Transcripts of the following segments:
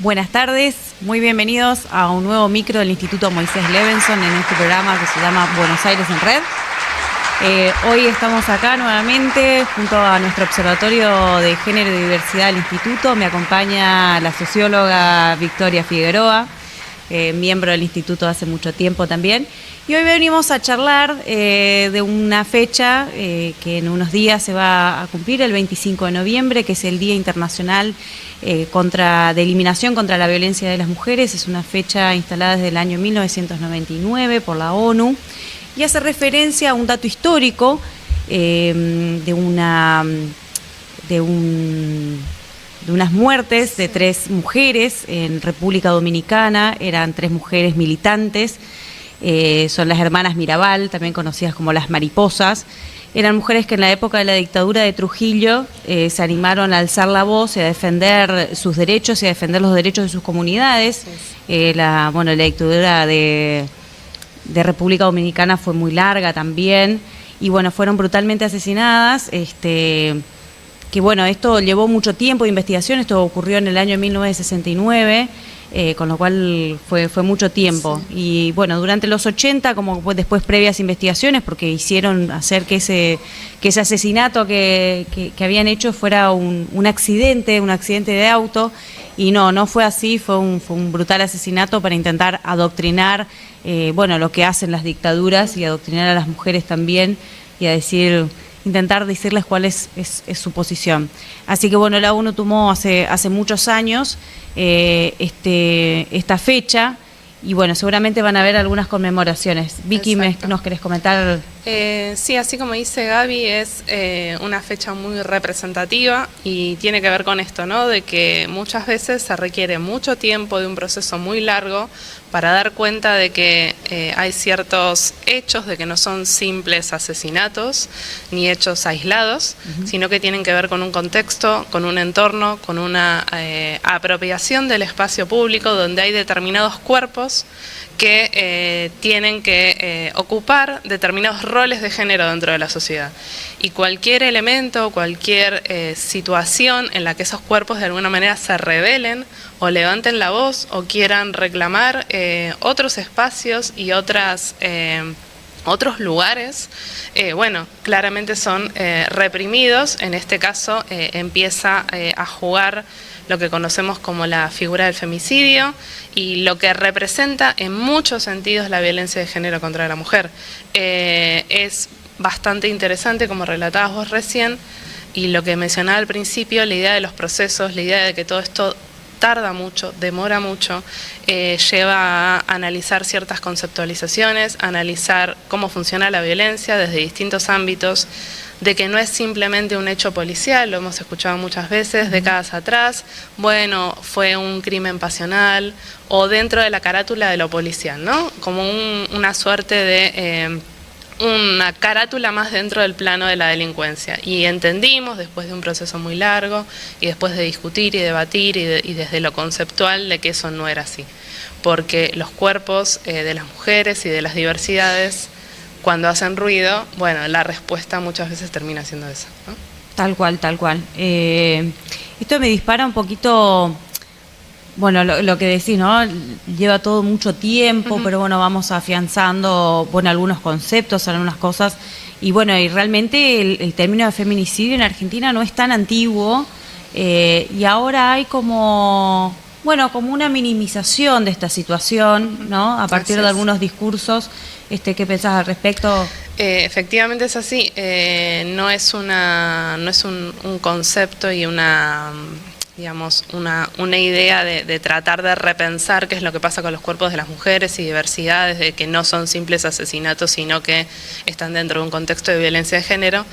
Buenas tardes, muy bienvenidos a un nuevo micro del Instituto Moisés Levenson en este programa que se llama Buenos Aires en Red. Hoy estamos acá nuevamente junto a nuestro Observatorio de Género y Diversidad del Instituto. Me acompaña la socióloga Victoria Figueroa, miembro del Instituto hace mucho tiempo también. Y hoy venimos a charlar de una fecha que en unos días se va a cumplir, el 25 de noviembre, que es el Día Internacional de Eliminación contra la Violencia de las Mujeres. Es una fecha instalada desde el año 1999 por la ONU y hace referencia a un dato histórico de unas muertes de 3 mujeres en República Dominicana. Eran 3 mujeres militantes. Son las hermanas Mirabal, también conocidas como las mariposas. Eran mujeres que en la época de la dictadura de Trujillo se animaron a alzar la voz y a defender sus derechos y a defender los derechos de sus comunidades. La dictadura de República Dominicana fue muy larga también y fueron brutalmente asesinadas. Esto llevó mucho tiempo de investigación. Esto ocurrió en el año 1969. Con lo cual fue mucho tiempo. Sí. Y durante los 80, como después previas investigaciones, porque hicieron hacer que ese asesinato que habían hecho fuera un accidente de auto, y no fue así. Fue un brutal asesinato para intentar adoctrinar lo que hacen las dictaduras y adoctrinar a las mujeres también, y a intentar decirles cuál es su posición. Así que la ONU tomó hace muchos años esta fecha, y seguramente van a haber algunas conmemoraciones. Vicky, ¿nos querés comentar? Sí, así como dice Gaby, es una fecha muy representativa y tiene que ver con esto, ¿no? De que muchas veces se requiere mucho tiempo de un proceso muy largo para dar cuenta de que hay ciertos hechos, de que no son simples asesinatos ni hechos aislados, sino que tienen que ver con un contexto, con un entorno, con una apropiación del espacio público donde hay determinados cuerpos que tienen que ocupar determinados roles de género dentro de la sociedad. Y cualquier elemento, cualquier situación en la que esos cuerpos de alguna manera se rebelen o levanten la voz o quieran reclamar otros espacios y otros lugares, claramente son reprimidos. En este caso empieza a jugar lo que conocemos como la figura del femicidio y lo que representa en muchos sentidos la violencia de género contra la mujer. Es bastante interesante, como relatabas vos recién, y lo que mencionaba al principio, la idea de los procesos, la idea de que todo esto tarda mucho, demora mucho, lleva a analizar ciertas conceptualizaciones, analizar cómo funciona la violencia desde distintos ámbitos, de que no es simplemente un hecho policial, lo hemos escuchado muchas veces, décadas atrás, fue un crimen pasional, o dentro de la carátula de lo policial, ¿no? Como una suerte de una carátula más dentro del plano de la delincuencia. Y entendimos, después de un proceso muy largo, y después de discutir y debatir, y desde lo conceptual, de que eso no era así. Porque los cuerpos de las mujeres y de las diversidades, cuando hacen ruido, la respuesta muchas veces termina siendo esa, ¿no? Tal cual. Esto me dispara un poquito, lo que decís, ¿no? Lleva todo mucho tiempo, pero vamos afianzando, algunos conceptos, algunas cosas. Y realmente el término de feminicidio en Argentina no es tan antiguo, y ahora hay como una minimización de esta situación, ¿no? A partir de algunos discursos. ¿Qué pensás al respecto? Efectivamente es así. No es un concepto y una idea de tratar de repensar qué es lo que pasa con los cuerpos de las mujeres y diversidades, de que no son simples asesinatos, sino que están dentro de un contexto de violencia de género.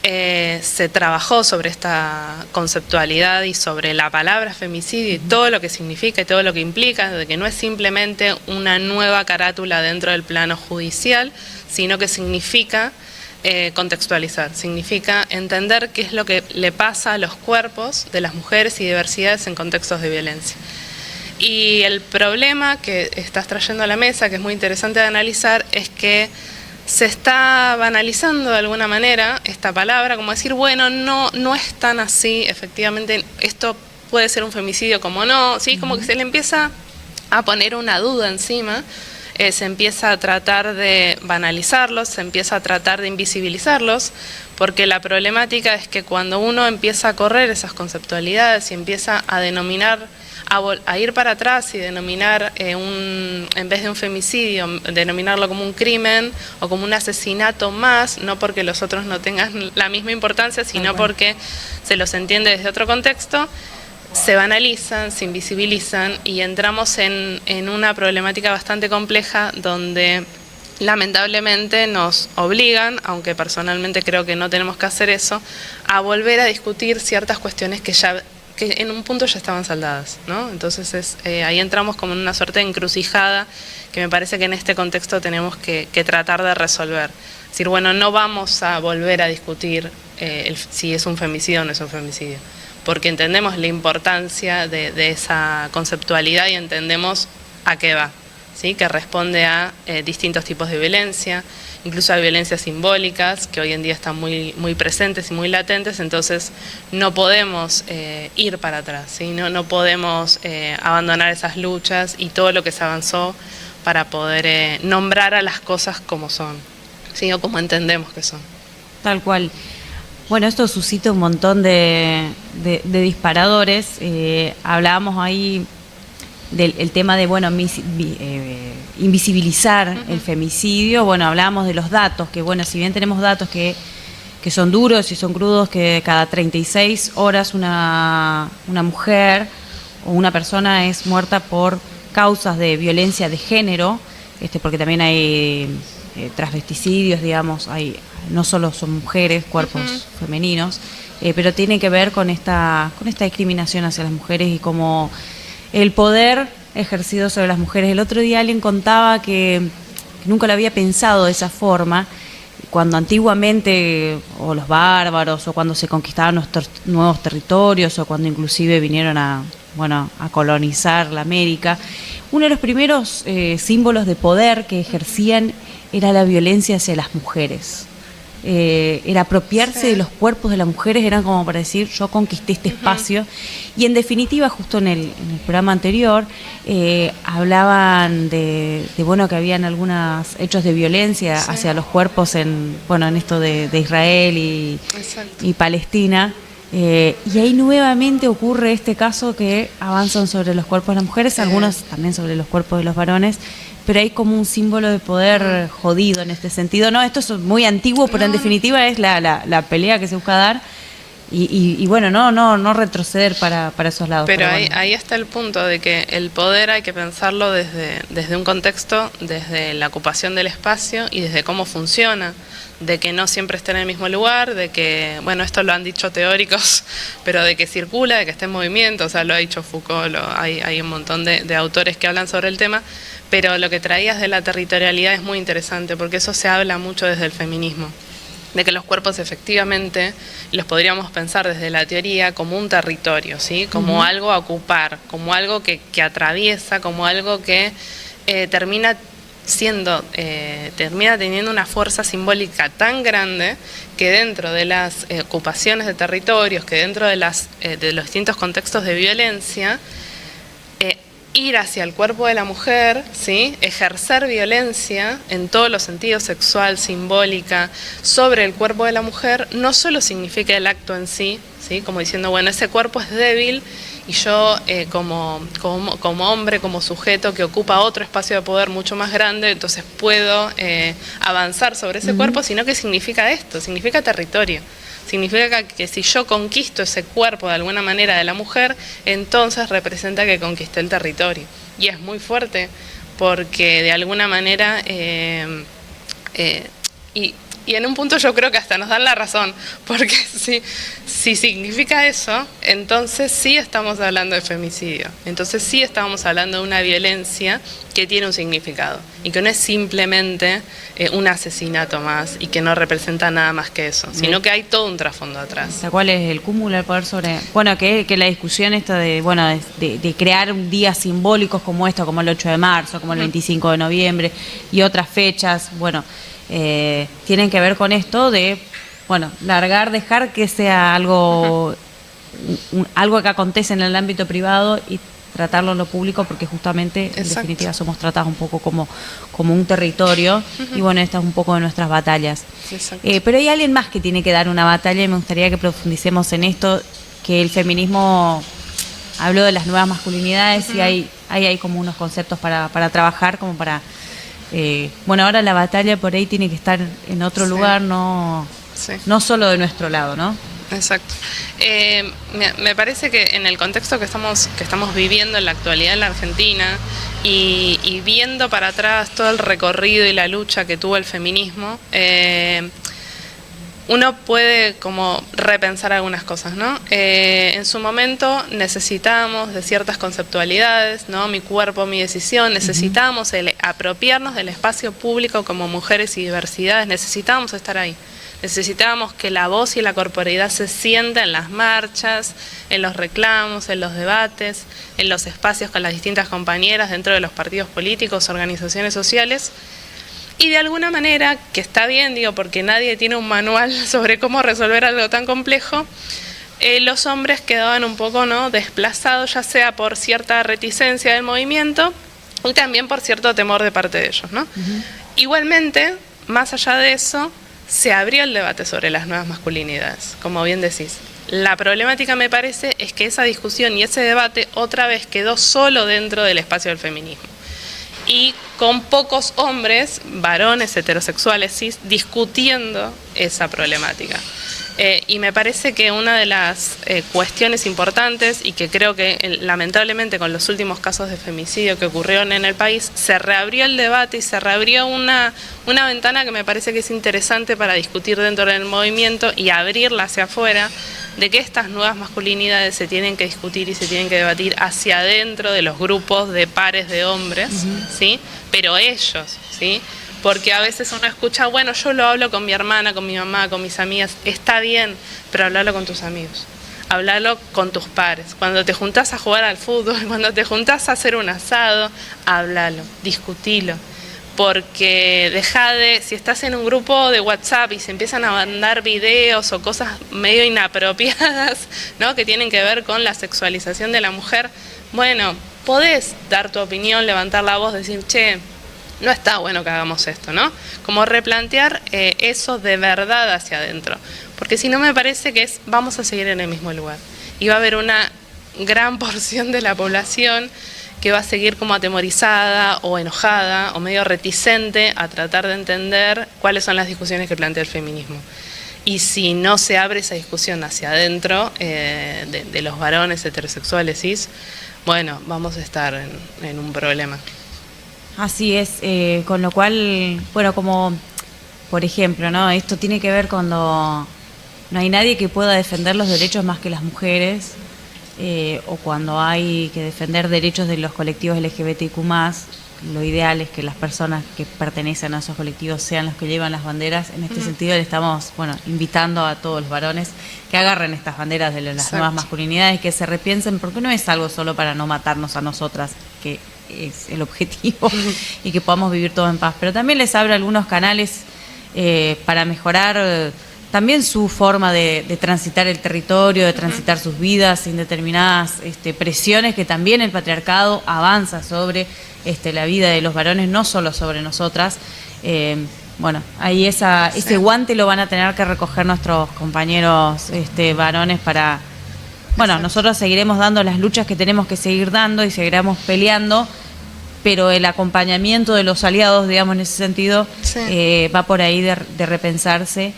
Se trabajó sobre esta conceptualidad y sobre la palabra femicidio y todo lo que significa y todo lo que implica, de que no es simplemente una nueva carátula dentro del plano judicial, sino que significa contextualizar, significa entender qué es lo que le pasa a los cuerpos de las mujeres y diversidades en contextos de violencia. Y el problema que estás trayendo a la mesa, que es muy interesante de analizar, es que se está banalizando de alguna manera esta palabra, como decir, no es tan así, efectivamente esto puede ser un femicidio como no, ¿sí? Como que se le empieza a poner una duda encima, se empieza a tratar de banalizarlos, se empieza a tratar de invisibilizarlos, porque la problemática es que cuando uno empieza a correr esas conceptualidades y empieza a denominar, a ir para atrás y denominar en vez de un femicidio, denominarlo como un crimen o como un asesinato más, no porque los otros no tengan la misma importancia, sino porque se los entiende desde otro contexto, se banalizan, se invisibilizan y entramos en una problemática bastante compleja donde lamentablemente nos obligan, aunque personalmente creo que no tenemos que hacer eso, a volver a discutir ciertas cuestiones que en un punto ya estaban saldadas, ¿no? Entonces ahí entramos como en una suerte de encrucijada que me parece que en este contexto tenemos que tratar de resolver. Es decir, bueno, no vamos a volver a discutir si es un femicidio o no es un femicidio, porque entendemos la importancia de esa conceptualidad y entendemos a qué va, ¿sí? Que responde a distintos tipos de violencia, incluso a violencias simbólicas que hoy en día están muy, muy presentes y muy latentes, entonces no podemos ir para atrás, ¿sí? No podemos abandonar esas luchas y todo lo que se avanzó para poder nombrar a las cosas como son, ¿sí? O como entendemos que son. Tal cual. Bueno, esto suscita un montón de disparadores. Hablábamos ahí del tema de, bueno, invisibilizar el femicidio. Bueno, hablábamos de los datos, que bueno, si bien tenemos datos que son duros y son crudos, que cada 36 horas una mujer o una persona es muerta por causas de violencia de género, porque también hay transvesticidios, digamos, no solo son mujeres, cuerpos femeninos, pero tiene que ver con esta discriminación hacia las mujeres y como el poder ejercido sobre las mujeres. El otro día alguien contaba que nunca lo había pensado de esa forma, cuando antiguamente, o los bárbaros, o cuando se conquistaban nuestros nuevos territorios, o cuando inclusive vinieron a colonizar la América, uno de los primeros símbolos de poder que ejercían era la violencia hacia las mujeres. Era apropiarse de los cuerpos de las mujeres, eran como para decir, yo conquisté este espacio. Y en definitiva, justo en el programa anterior, hablaban de que habían algunos hechos de violencia hacia los cuerpos en esto de Israel y Palestina. Y ahí nuevamente ocurre este caso que avanzan sobre los cuerpos de las mujeres, algunos también sobre los cuerpos de los varones, pero hay como un símbolo de poder jodido en este sentido. No, esto es muy antiguo, pero en definitiva es la pelea que se busca dar y bueno, no retroceder para esos lados. Pero ahí está el punto de que el poder hay que pensarlo desde un contexto, desde la ocupación del espacio y desde cómo funciona, de que no siempre esté en el mismo lugar, de que, bueno, esto lo han dicho teóricos, pero de que circula, de que esté en movimiento, o sea, lo ha dicho Foucault, hay un montón de autores que hablan sobre el tema, pero lo que traías de la territorialidad es muy interesante, porque eso se habla mucho desde el feminismo, de que los cuerpos efectivamente los podríamos pensar desde la teoría como un territorio, ¿sí? Como algo a ocupar, como algo que atraviesa, como algo que termina teniendo una fuerza simbólica tan grande que dentro de las ocupaciones de territorios, que dentro de los distintos contextos de violencia, ir hacia el cuerpo de la mujer, ¿sí? Ejercer violencia en todos los sentidos, sexual, simbólica, sobre el cuerpo de la mujer, no solo significa el acto en sí, ¿sí? Como diciendo, bueno, ese cuerpo es débil y yo como hombre, como sujeto que ocupa otro espacio de poder mucho más grande, entonces puedo avanzar sobre ese cuerpo, sino que significa esto, significa territorio. Significa que si yo conquisto ese cuerpo de alguna manera de la mujer, entonces representa que conquisté el territorio. Y es muy fuerte porque de alguna manera, y en un punto yo creo que hasta nos dan la razón, porque si significa eso, entonces sí estamos hablando de femicidio, entonces sí estamos hablando de una violencia que tiene un significado y que no es simplemente un asesinato más y que no representa nada más que eso, sino que hay todo un trasfondo atrás. ¿Cuál es el cúmulo del poder sobre...? Bueno, que la discusión esta de crear días simbólicos como esto, como el 8 de marzo, como el 25 de noviembre y otras fechas, tienen que ver con esto de, dejar que sea algo algo que acontece en el ámbito privado y tratarlo en lo público, porque justamente en Exacto. definitiva somos tratados un poco como un territorio. Y bueno, esta es un poco de nuestras batallas. Pero hay alguien más que tiene que dar una batalla y me gustaría que profundicemos en esto, que el feminismo habló de las nuevas masculinidades y hay como unos conceptos para trabajar, como para... bueno, ahora la batalla por ahí tiene que estar en otro lugar, no solo de nuestro lado, ¿no? Exacto. Me parece que en el contexto que estamos viviendo en la actualidad en la Argentina y viendo para atrás todo el recorrido y la lucha que tuvo el feminismo, uno puede como repensar algunas cosas, ¿no? En su momento necesitábamos de ciertas conceptualidades, ¿no? Mi cuerpo, mi decisión, necesitábamos apropiarnos del espacio público como mujeres y diversidades, necesitábamos estar ahí. Necesitábamos que la voz y la corporeidad se sienta en las marchas, en los reclamos, en los debates, en los espacios con las distintas compañeras dentro de los partidos políticos, organizaciones sociales. Y de alguna manera, que está bien, digo, porque nadie tiene un manual sobre cómo resolver algo tan complejo, los hombres quedaban un poco, ¿no?, desplazados, ya sea por cierta reticencia del movimiento y también por cierto temor de parte de ellos, ¿no? Igualmente, más allá de eso, se abrió el debate sobre las nuevas masculinidades, como bien decís. La problemática, me parece, es que esa discusión y ese debate otra vez quedó solo dentro del espacio del feminismo. Y con pocos hombres, varones heterosexuales, cis, discutiendo esa problemática. Y me parece que una de las cuestiones importantes, y que creo que lamentablemente con los últimos casos de femicidio que ocurrieron en el país, se reabrió el debate y se reabrió una ventana que me parece que es interesante para discutir dentro del movimiento y abrirla hacia afuera, de que estas nuevas masculinidades se tienen que discutir y se tienen que debatir hacia adentro de los grupos de pares de hombres, ¿sí? Pero ellos, ¿sí? Porque a veces uno escucha, bueno, yo lo hablo con mi hermana, con mi mamá, con mis amigas, está bien, pero hablalo con tus amigos, hablalo con tus pares. Cuando te juntás a jugar al fútbol, cuando te juntás a hacer un asado, hablalo, discutilo. Porque si estás en un grupo de WhatsApp y se empiezan a mandar videos o cosas medio inapropiadas, ¿no?, que tienen que ver con la sexualización de la mujer, bueno, podés dar tu opinión, levantar la voz, decir, che, no está bueno que hagamos esto, ¿no? Como replantear eso de verdad hacia adentro. Porque si no, me parece que vamos a seguir en el mismo lugar. Y va a haber una gran porción de la población que va a seguir como atemorizada o enojada o medio reticente a tratar de entender cuáles son las discusiones que plantea el feminismo. Y si no se abre esa discusión hacia adentro de los varones heterosexuales cis, bueno, vamos a estar en un problema. Así es, con lo cual, bueno, como por ejemplo, ¿no?, esto tiene que ver cuando no hay nadie que pueda defender los derechos más que las mujeres, o cuando hay que defender derechos de los colectivos LGBTQ+, lo ideal es que las personas que pertenecen a esos colectivos sean los que llevan las banderas. En este sentido le estamos, bueno, invitando a todos los varones que agarren estas banderas de las nuevas masculinidades, que se repiensen, porque no es algo solo para no matarnos a nosotras, que es el objetivo, y que podamos vivir todos en paz, pero también les abre algunos canales para mejorar también su forma de transitar el territorio, de transitar sus vidas sin determinadas presiones que también el patriarcado avanza sobre la vida de los varones, no solo sobre nosotras. Bueno, ahí ese guante lo van a tener que recoger nuestros compañeros varones para... Bueno, nosotros seguiremos dando las luchas que tenemos que seguir dando y seguiremos peleando, pero el acompañamiento de los aliados, digamos, en ese sentido, va por ahí de repensarse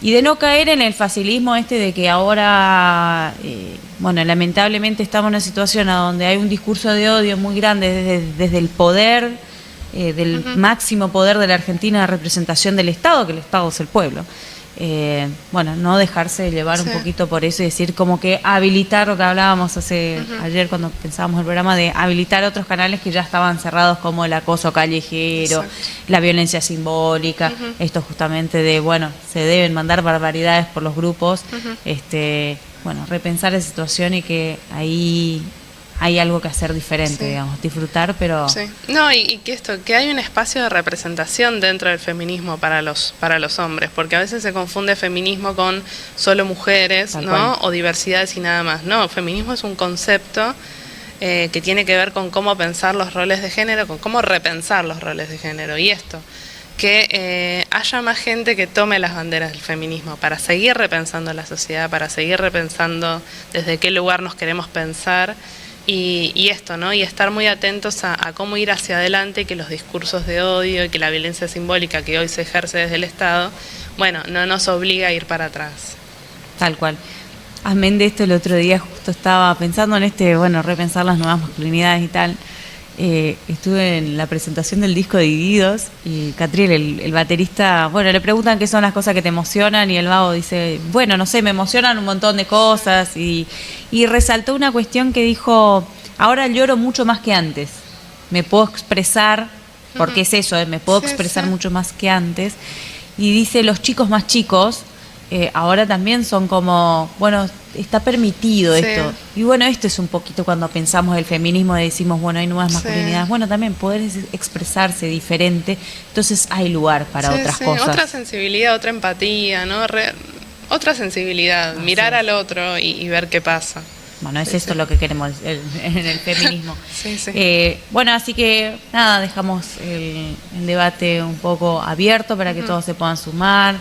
y de no caer en el facilismo de que ahora, bueno, lamentablemente estamos en una situación a donde hay un discurso de odio muy grande desde el poder, del máximo poder de la Argentina de representación del Estado, que el Estado es el pueblo. Bueno, no dejarse llevar un poquito por eso y decir como que habilitar lo que hablábamos ayer cuando pensábamos el programa, de habilitar otros canales que ya estaban cerrados, como el acoso callejero, la violencia simbólica, esto justamente de, bueno, se deben mandar barbaridades por los grupos, bueno, repensar la situación y que ahí hay algo que hacer diferente, digamos, disfrutar, pero... Sí. No, y que hay un espacio de representación dentro del feminismo para los hombres, porque a veces se confunde feminismo con solo mujeres, Tal ¿no? cual. O diversidades y nada más. No, feminismo es un concepto que tiene que ver con cómo pensar los roles de género, con cómo repensar los roles de género. Y esto, que haya más gente que tome las banderas del feminismo para seguir repensando la sociedad, para seguir repensando desde qué lugar nos queremos pensar. Y esto, ¿no? Y estar muy atentos a cómo ir hacia adelante, que los discursos de odio y que la violencia simbólica que hoy se ejerce desde el Estado, bueno, no nos obliga a ir para atrás. Tal cual. Amén de esto, el otro día justo estaba pensando en repensar las nuevas masculinidades y tal. Estuve en la presentación del disco Divididos y Catriel, el baterista, le preguntan qué son las cosas que te emocionan y el vago dice, no sé, me emocionan un montón de cosas y resaltó una cuestión que dijo, ahora lloro mucho más que antes, me puedo expresar, porque es eso, me puedo expresar mucho más que antes, y dice, los chicos más chicos ahora también son como, está permitido esto. Y esto es un poquito cuando pensamos el feminismo, decimos, hay nuevas masculinidades. También poder expresarse diferente, entonces hay lugar para otras cosas. Otra sensibilidad, otra empatía, ¿no? Otra sensibilidad, mirar al otro y ver qué pasa. Es esto lo que queremos en el feminismo. Sí. Así que nada, dejamos el debate un poco abierto para que todos se puedan sumar.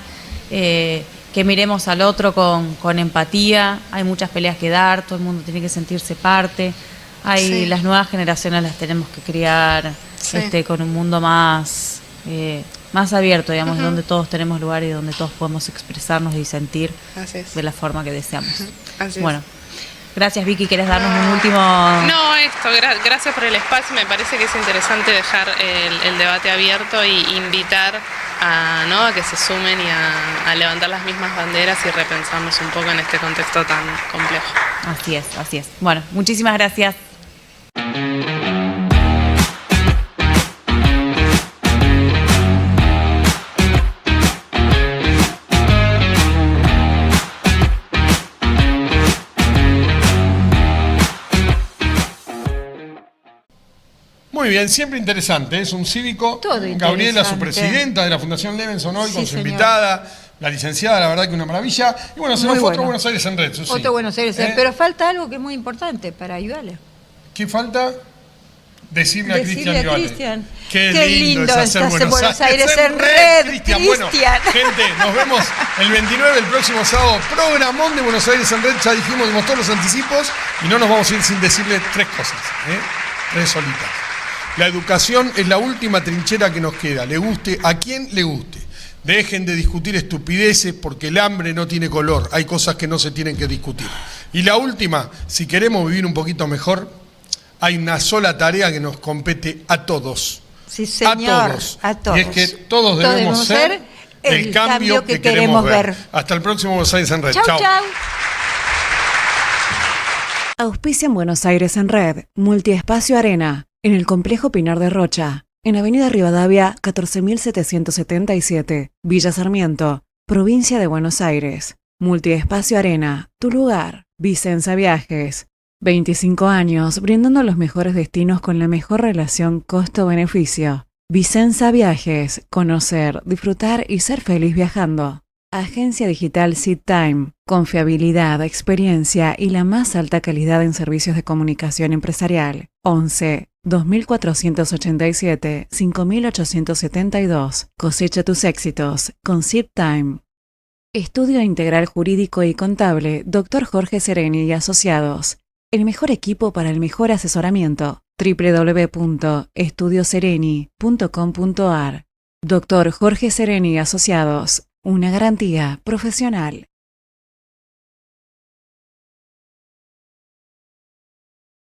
Que miremos al otro con empatía. Hay muchas peleas que dar, todo el mundo tiene que sentirse parte. Las nuevas generaciones las tenemos que criar con un mundo más abierto, digamos, donde todos tenemos lugar y donde todos podemos expresarnos y sentir de la forma que deseamos. Así es. Gracias, Vicky. ¿Quieres darnos un último...? No, gracias por el espacio. Me parece que es interesante dejar el debate abierto y invitar a que se sumen y a levantar las mismas banderas y repensarnos un poco en este contexto tan complejo. Así es. Muchísimas gracias. Muy bien, siempre interesante. Es un cívico. Todo Gabriela, su interesante. presidenta de la Fundación Levenson hoy, Sí, con su señor. invitada, la licenciada, la verdad que una maravilla. Y se nos fue otro Buenos Aires en Red. Susi. Otro Buenos Aires, pero falta algo que es muy importante para ayudarle. ¿Qué falta? Decirle a Cristian Viale. Cristian. Qué lindo es hacer estás en Buenos Aires en red, Cristian. Cristian. Gente, nos vemos el 29, el próximo sábado. Programón de Buenos Aires en Red. Ya dimos todos los anticipos y no nos vamos a ir sin decirle tres cosas. Tres solitas. La educación es la última trinchera que nos queda, le guste a quien le guste. Dejen de discutir estupideces porque el hambre no tiene color, hay cosas que no se tienen que discutir. Y la última, si queremos vivir un poquito mejor, hay una sola tarea que nos compete a todos. Sí, señor, a todos. Y es que todos debemos ser el cambio que queremos ver. Hasta el próximo Buenos Aires en Red. Chau. Auspician Buenos Aires en Red, Multiespacio Arena, en el Complejo Pinar de Rocha, en Avenida Rivadavia 14.777, Villa Sarmiento, Provincia de Buenos Aires. Multiespacio Arena, tu lugar. Vicenza Viajes. 25 años brindando los mejores destinos con la mejor relación costo-beneficio. Vicenza Viajes, conocer, disfrutar y ser feliz viajando. Agencia digital SeedTime, confiabilidad, experiencia y la más alta calidad en servicios de comunicación empresarial. 11 2487 5872. Cosecha tus éxitos con SeedTime. Estudio Integral Jurídico y Contable, Dr. Jorge Sereni y Asociados. El mejor equipo para el mejor asesoramiento. www.estudiosereni.com.ar. Dr. Jorge Sereni y Asociados. Una garantía profesional.